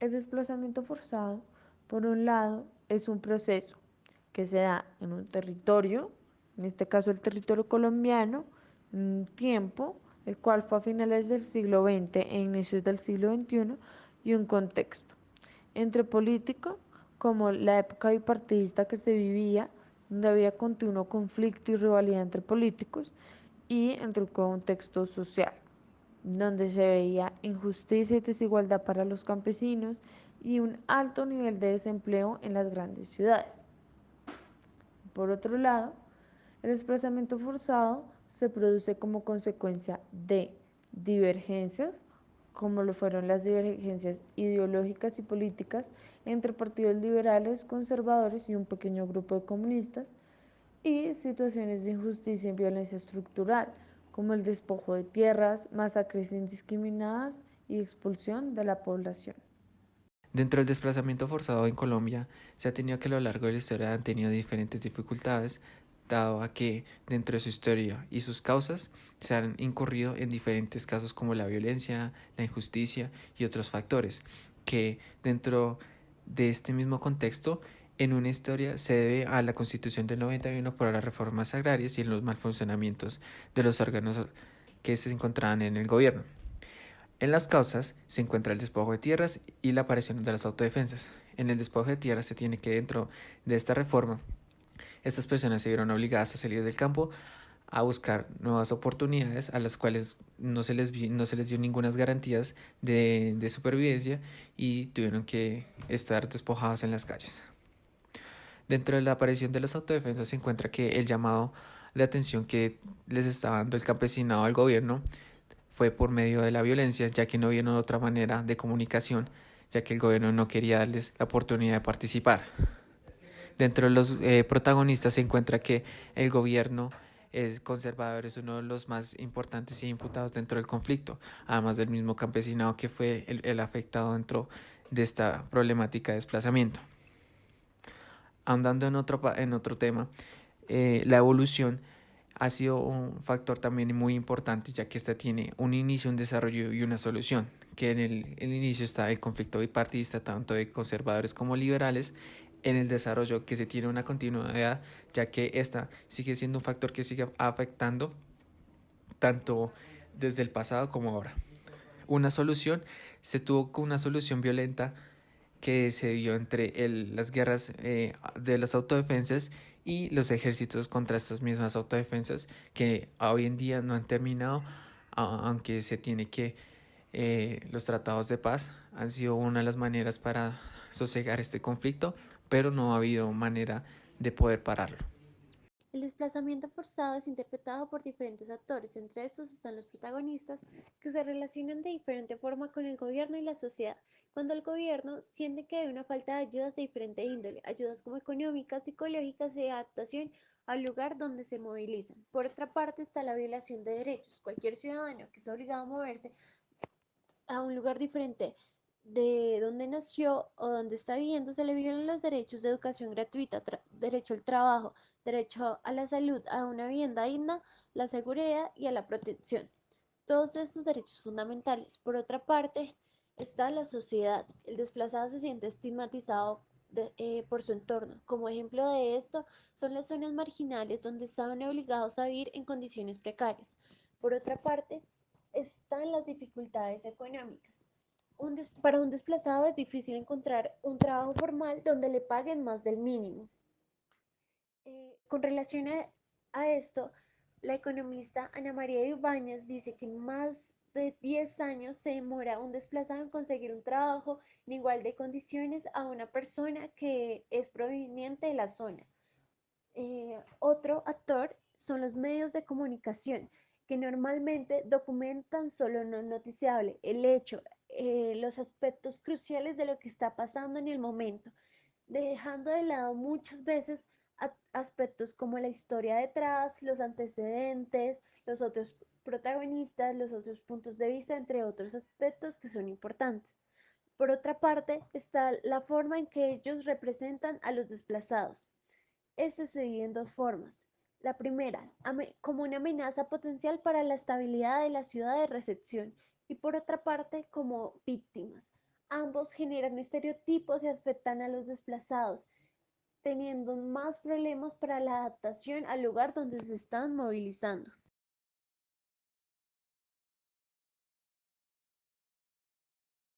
El desplazamiento forzado, por un lado, es un proceso que se da en un territorio, en este caso el territorio colombiano, en un tiempo, el cual fue a finales del siglo XX e inicios del siglo XXI, y un contexto entre político, como la época bipartidista que se vivía, donde había continuo conflicto y rivalidad entre políticos, y entre un contexto social, donde se veía injusticia y desigualdad para los campesinos y un alto nivel de desempleo en las grandes ciudades. Por otro lado, el desplazamiento forzado se produce como consecuencia de divergencias, como lo fueron las divergencias ideológicas y políticas entre partidos liberales, conservadores y un pequeño grupo de comunistas, y situaciones de injusticia y violencia estructural, como el despojo de tierras, masacres indiscriminadas y expulsión de la población. Dentro del desplazamiento forzado en Colombia, se ha tenido que a lo largo de la historia han tenido diferentes dificultades, dado a que dentro de su historia y sus causas se han incurrido en diferentes casos como la violencia, la injusticia y otros factores, que dentro de este mismo contexto, en una historia se debe a la Constitución del 91 por las reformas agrarias y en los malfuncionamientos de los órganos que se encontraban en el gobierno. En las causas se encuentra el despojo de tierras y la aparición de las autodefensas. En el despojo de tierras se tiene que dentro de esta reforma, estas personas se vieron obligadas a salir del campo a buscar nuevas oportunidades a las cuales no se les dio ninguna garantías de supervivencia y tuvieron que estar despojados en las calles. Dentro de la aparición de las autodefensas se encuentra que el llamado de atención que les estaba dando el campesinado al gobierno fue por medio de la violencia, ya que no vieron otra manera de comunicación, ya que el gobierno no quería darles la oportunidad de participar. Dentro de los protagonistas se encuentra que el gobierno conservador es uno de los más importantes y imputados dentro del conflicto, además del mismo campesinado que fue el afectado dentro de esta problemática de desplazamiento. Andando en otro tema, la evolución ha sido un factor también muy importante, ya que esta tiene un inicio, un desarrollo y una solución, que en el inicio está el conflicto bipartidista, tanto de conservadores como liberales, en el desarrollo que se tiene una continuidad, ya que esta sigue siendo un factor que sigue afectando tanto desde el pasado como ahora. Una solución, se tuvo con una solución violenta que se dio entre las guerras de las autodefensas y los ejércitos contra estas mismas autodefensas que hoy en día no han terminado, aunque se tiene que los tratados de paz han sido una de las maneras para sosegar este conflicto, pero no ha habido manera de poder pararlo. El desplazamiento forzado es interpretado por diferentes actores, entre estos están los protagonistas, que se relacionan de diferente forma con el gobierno y la sociedad. Cuando el gobierno siente que hay una falta de ayudas de diferente índole, ayudas como económicas, psicológicas y de adaptación al lugar donde se movilizan. Por otra parte está la violación de derechos. Cualquier ciudadano que es obligado a moverse a un lugar diferente de donde nació o donde está viviendo, se le violan los derechos de educación gratuita, derecho al trabajo, derecho a la salud, a una vivienda digna, la seguridad y a la protección. Todos estos derechos fundamentales. Por otra parte, está la sociedad. El desplazado se siente estigmatizado por su entorno. Como ejemplo de esto son las zonas marginales donde estaban obligados a vivir en condiciones precarias. Por otra parte, están las dificultades económicas. Para un desplazado es difícil encontrar un trabajo formal donde le paguen más del mínimo. Con relación a esto, la economista Ana María Ibáñez dice que en más de 10 años se demora un desplazado en conseguir un trabajo en igual de condiciones a una persona que es proveniente de la zona. Otro actor son los medios de comunicación, que normalmente documentan solo lo noticiable, el hecho, los aspectos cruciales de lo que está pasando en el momento, dejando de lado muchas veces aspectos como la historia detrás, los antecedentes, los otros protagonistas, los otros puntos de vista, entre otros aspectos que son importantes. Por otra parte, está la forma en que ellos representan a los desplazados. Este se divide en dos formas. La primera, como una amenaza potencial para la estabilidad de la ciudad de recepción y por otra parte como víctimas. Ambos generan estereotipos y afectan a los desplazados, teniendo más problemas para la adaptación al lugar donde se están movilizando.